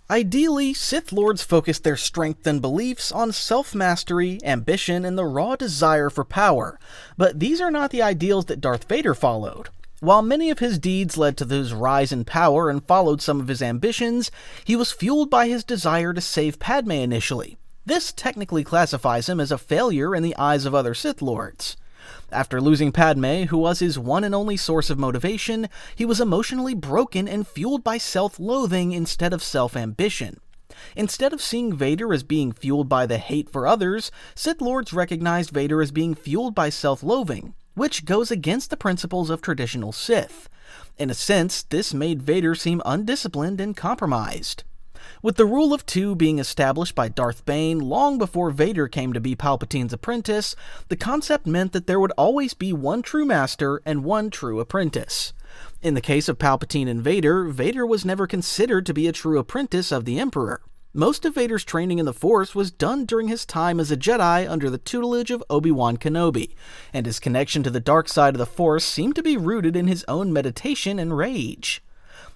Ideally, Sith Lords focused their strength and beliefs on self-mastery, ambition, and the raw desire for power, but these are not the ideals that Darth Vader followed. While many of his deeds led to his rise in power and followed some of his ambitions, he was fueled by his desire to save Padme initially. This technically classifies him as a failure in the eyes of other Sith Lords. After losing Padme, who was his one and only source of motivation, he was emotionally broken and fueled by self-loathing instead of self-ambition. Instead of seeing Vader as being fueled by the hate for others, Sith Lords recognized Vader as being fueled by self-loathing, which goes against the principles of traditional Sith. In a sense, this made Vader seem undisciplined and compromised. With the rule of two being established by Darth Bane long before Vader came to be Palpatine's apprentice, the concept meant that there would always be one true master and one true apprentice. In the case of Palpatine and Vader, Vader was never considered to be a true apprentice of the Emperor. Most of Vader's training in the Force was done during his time as a Jedi under the tutelage of Obi-Wan Kenobi, and his connection to the dark side of the Force seemed to be rooted in his own meditation and rage.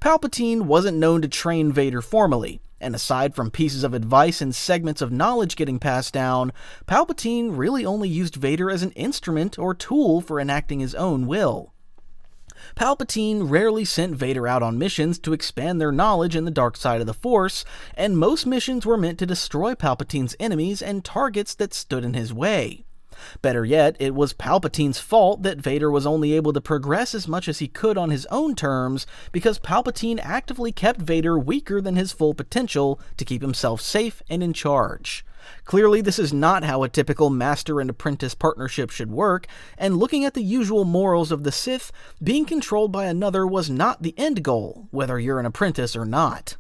Palpatine wasn't known to train Vader formally, and aside from pieces of advice and segments of knowledge getting passed down, Palpatine really only used Vader as an instrument or tool for enacting his own will. Palpatine rarely sent Vader out on missions to expand their knowledge in the dark side of the Force, and most missions were meant to destroy Palpatine's enemies and targets that stood in his way. Better yet, it was Palpatine's fault that Vader was only able to progress as much as he could on his own terms because Palpatine actively kept Vader weaker than his full potential to keep himself safe and in charge. Clearly, this is not how a typical master and apprentice partnership should work, and looking at the usual morals of the Sith, being controlled by another was not the end goal, whether you're an apprentice or not.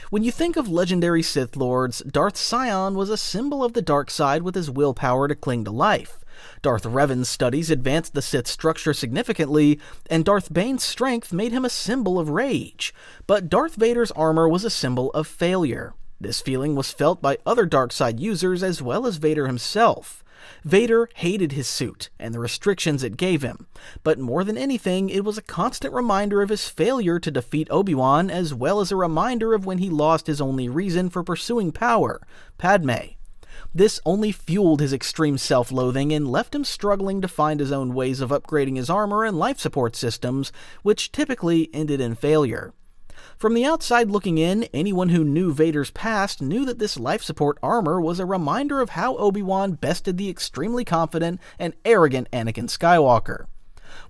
When you think of legendary Sith Lords, Darth Sion was a symbol of the dark side with his willpower to cling to life. Darth Revan's studies advanced the Sith structure significantly, and Darth Bane's strength made him a symbol of rage. But Darth Vader's armor was a symbol of failure. This feeling was felt by other dark side users as well as Vader himself. Vader hated his suit and the restrictions it gave him, but more than anything, it was a constant reminder of his failure to defeat Obi-Wan as well as a reminder of when he lost his only reason for pursuing power, Padme. This only fueled his extreme self-loathing and left him struggling to find his own ways of upgrading his armor and life support systems, which typically ended in failure. From the outside looking in, anyone who knew Vader's past knew that this life support armor was a reminder of how Obi-Wan bested the extremely confident and arrogant Anakin Skywalker.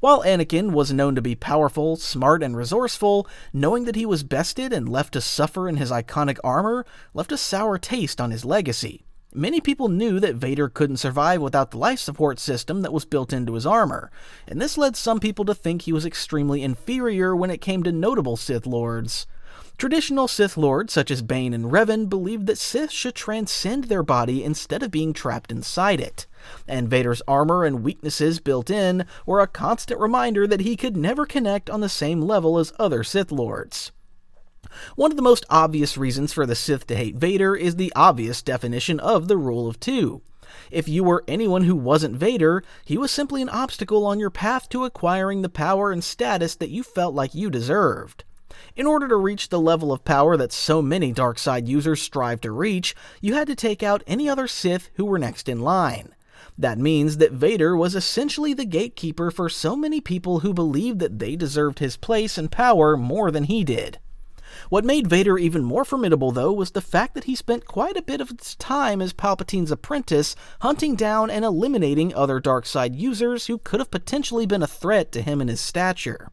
While Anakin was known to be powerful, smart, and resourceful, knowing that he was bested and left to suffer in his iconic armor left a sour taste on his legacy. Many people knew that Vader couldn't survive without the life support system that was built into his armor, and this led some people to think he was extremely inferior when it came to notable Sith Lords. Traditional Sith Lords such as Bane and Revan believed that Sith should transcend their body instead of being trapped inside it, and Vader's armor and weaknesses built in were a constant reminder that he could never connect on the same level as other Sith Lords. One of the most obvious reasons for the Sith to hate Vader is the obvious definition of the Rule of Two. If you were anyone who wasn't Vader, he was simply an obstacle on your path to acquiring the power and status that you felt like you deserved. In order to reach the level of power that so many dark side users strive to reach, you had to take out any other Sith who were next in line. That means that Vader was essentially the gatekeeper for so many people who believed that they deserved his place and power more than he did. What made Vader even more formidable, though, was the fact that he spent quite a bit of his time as Palpatine's apprentice, hunting down and eliminating other dark side users who could have potentially been a threat to him and his stature.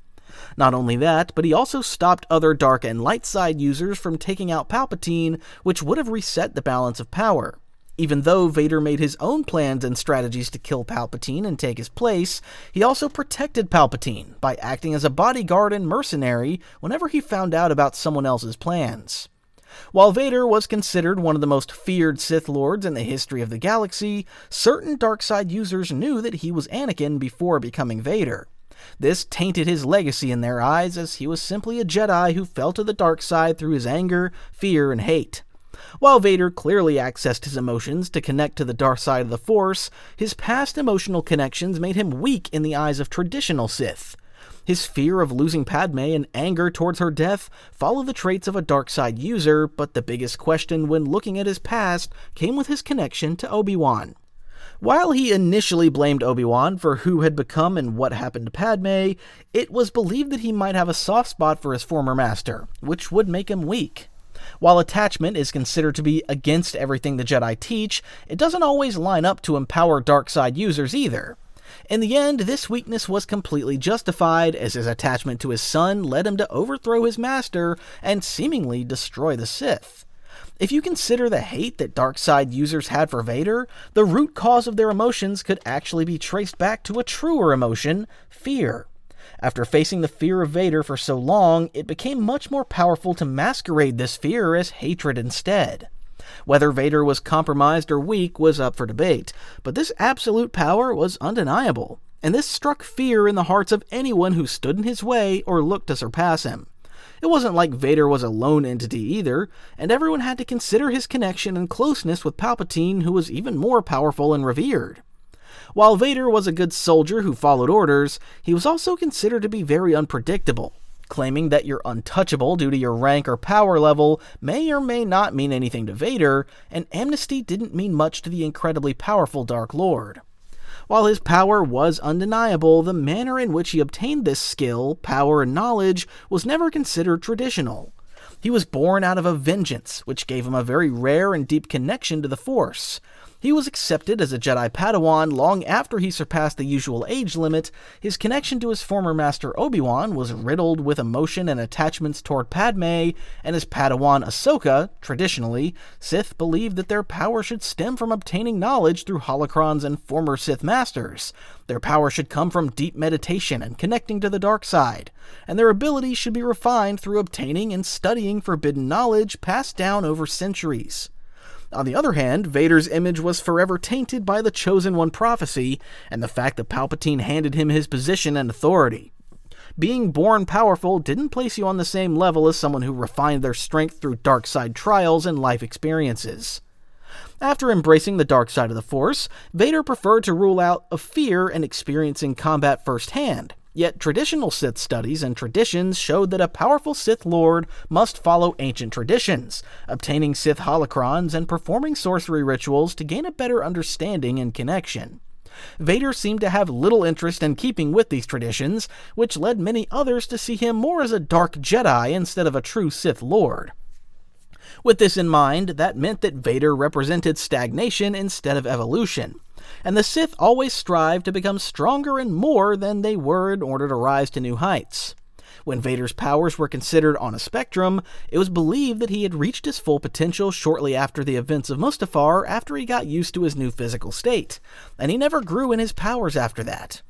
Not only that, but he also stopped other dark and light side users from taking out Palpatine, which would have reset the balance of power. Even though Vader made his own plans and strategies to kill Palpatine and take his place, he also protected Palpatine by acting as a bodyguard and mercenary whenever he found out about someone else's plans. While Vader was considered one of the most feared Sith Lords in the history of the galaxy, certain dark side users knew that he was Anakin before becoming Vader. This tainted his legacy in their eyes, as he was simply a Jedi who fell to the dark side through his anger, fear, and hate. While Vader clearly accessed his emotions to connect to the dark side of the Force, his past emotional connections made him weak in the eyes of traditional Sith. His fear of losing Padme and anger towards her death follow the traits of a dark side user, but the biggest question when looking at his past came with his connection to Obi-Wan. While he initially blamed Obi-Wan for who had become and what happened to Padme, it was believed that he might have a soft spot for his former master, which would make him weak. While attachment is considered to be against everything the Jedi teach, it doesn't always line up to empower dark side users either. In the end, this weakness was completely justified, as his attachment to his son led him to overthrow his master and seemingly destroy the Sith. If you consider the hate that dark side users had for Vader, the root cause of their emotions could actually be traced back to a truer emotion, fear. After facing the fear of Vader for so long, it became much more powerful to masquerade this fear as hatred instead. Whether Vader was compromised or weak was up for debate, but this absolute power was undeniable, and this struck fear in the hearts of anyone who stood in his way or looked to surpass him. It wasn't like Vader was a lone entity either, and everyone had to consider his connection and closeness with Palpatine, who was even more powerful and revered. While Vader was a good soldier who followed orders, he was also considered to be very unpredictable. Claiming that you're untouchable due to your rank or power level may or may not mean anything to Vader, and amnesty didn't mean much to the incredibly powerful Dark Lord. While his power was undeniable, the manner in which he obtained this skill, power, and knowledge was never considered traditional. He was born out of a vengeance, which gave him a very rare and deep connection to the Force. He was accepted as a Jedi Padawan long after he surpassed the usual age limit. His connection to his former master Obi-Wan was riddled with emotion and attachments toward Padme, and his Padawan Ahsoka, traditionally, Sith believed that their power should stem from obtaining knowledge through holocrons and former Sith masters. Their power should come from deep meditation and connecting to the dark side, and their abilities should be refined through obtaining and studying forbidden knowledge passed down over centuries. On the other hand, Vader's image was forever tainted by the Chosen One prophecy and the fact that Palpatine handed him his position and authority. Being born powerful didn't place you on the same level as someone who refined their strength through dark side trials and life experiences. After embracing the dark side of the Force, Vader preferred to rule out a fear and experiencing combat firsthand. Yet traditional Sith studies and traditions showed that a powerful Sith Lord must follow ancient traditions, obtaining Sith holocrons and performing sorcery rituals to gain a better understanding and connection. Vader seemed to have little interest in keeping with these traditions, which led many others to see him more as a dark Jedi instead of a true Sith Lord. With this in mind, that meant that Vader represented stagnation instead of evolution, and the Sith always strived to become stronger and more than they were in order to rise to new heights. When Vader's powers were considered on a spectrum, it was believed that he had reached his full potential shortly after the events of Mustafar after he got used to his new physical state, and he never grew in his powers after that.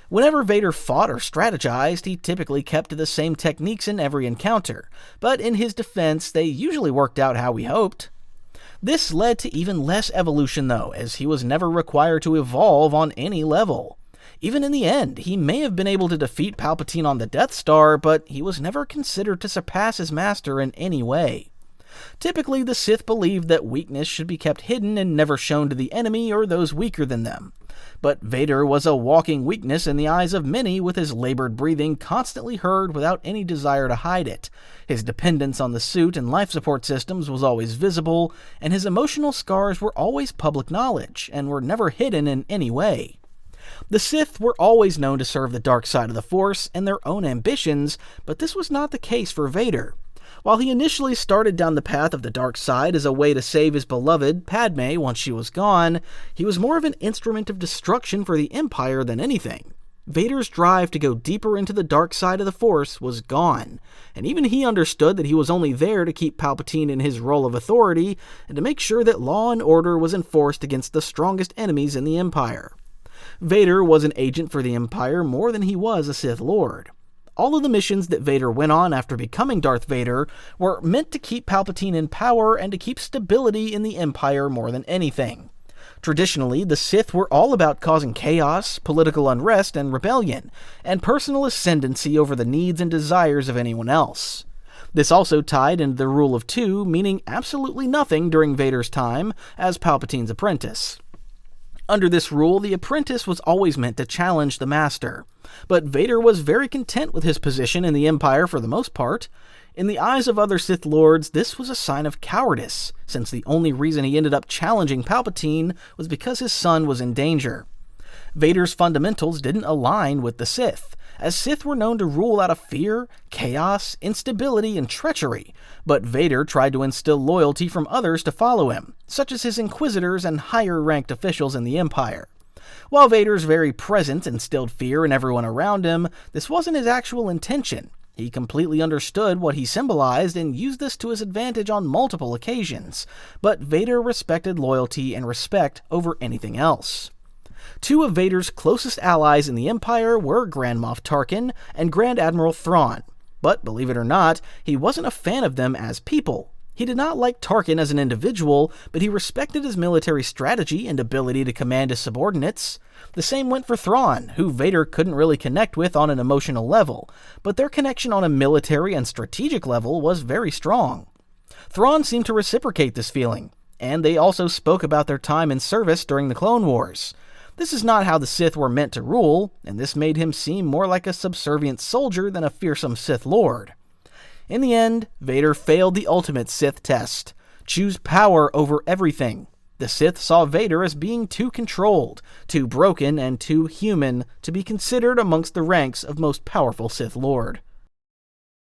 Whenever Vader fought or strategized, he typically kept to the same techniques in every encounter, but in his defense, they usually worked out how he hoped. This led to even less evolution though, as he was never required to evolve on any level. Even in the end, he may have been able to defeat Palpatine on the Death Star, but he was never considered to surpass his master in any way. Typically, the Sith believed that weakness should be kept hidden and never shown to the enemy or those weaker than them. But Vader was a walking weakness in the eyes of many, with his labored breathing constantly heard without any desire to hide it. His dependence on the suit and life support systems was always visible, and his emotional scars were always public knowledge, and were never hidden in any way. The Sith were always known to serve the dark side of the Force and their own ambitions, but this was not the case for Vader. While he initially started down the path of the dark side as a way to save his beloved Padme once she was gone, he was more of an instrument of destruction for the Empire than anything. Vader's drive to go deeper into the dark side of the Force was gone, and even he understood that he was only there to keep Palpatine in his role of authority and to make sure that law and order was enforced against the strongest enemies in the Empire. Vader was an agent for the Empire more than he was a Sith Lord. All of the missions that Vader went on after becoming Darth Vader were meant to keep Palpatine in power and to keep stability in the Empire more than anything. Traditionally, the Sith were all about causing chaos, political unrest, and rebellion, and personal ascendancy over the needs and desires of anyone else. This also tied into the rule of two, meaning absolutely nothing during Vader's time as Palpatine's apprentice. Under this rule, the apprentice was always meant to challenge the master, but Vader was very content with his position in the Empire for the most part. In the eyes of other Sith Lords, this was a sign of cowardice, since the only reason he ended up challenging Palpatine was because his son was in danger. Vader's fundamentals didn't align with the Sith, as Sith were known to rule out of fear, chaos, instability, and treachery, but Vader tried to instill loyalty from others to follow him, such as his Inquisitors and higher-ranked officials in the Empire. While Vader's very presence instilled fear in everyone around him, this wasn't his actual intention. He completely understood what he symbolized and used this to his advantage on multiple occasions, but Vader respected loyalty and respect over anything else. Two of Vader's closest allies in the Empire were Grand Moff Tarkin and Grand Admiral Thrawn, but believe it or not, he wasn't a fan of them as people. He did not like Tarkin as an individual, but he respected his military strategy and ability to command his subordinates. The same went for Thrawn, who Vader couldn't really connect with on an emotional level, but their connection on a military and strategic level was very strong. Thrawn seemed to reciprocate this feeling, and they also spoke about their time in service during the Clone Wars. This is not how the Sith were meant to rule, and this made him seem more like a subservient soldier than a fearsome Sith Lord. In the end, Vader failed the ultimate Sith test. Choose power over everything. The Sith saw Vader as being too controlled, too broken, and too human to be considered amongst the ranks of most powerful Sith Lord.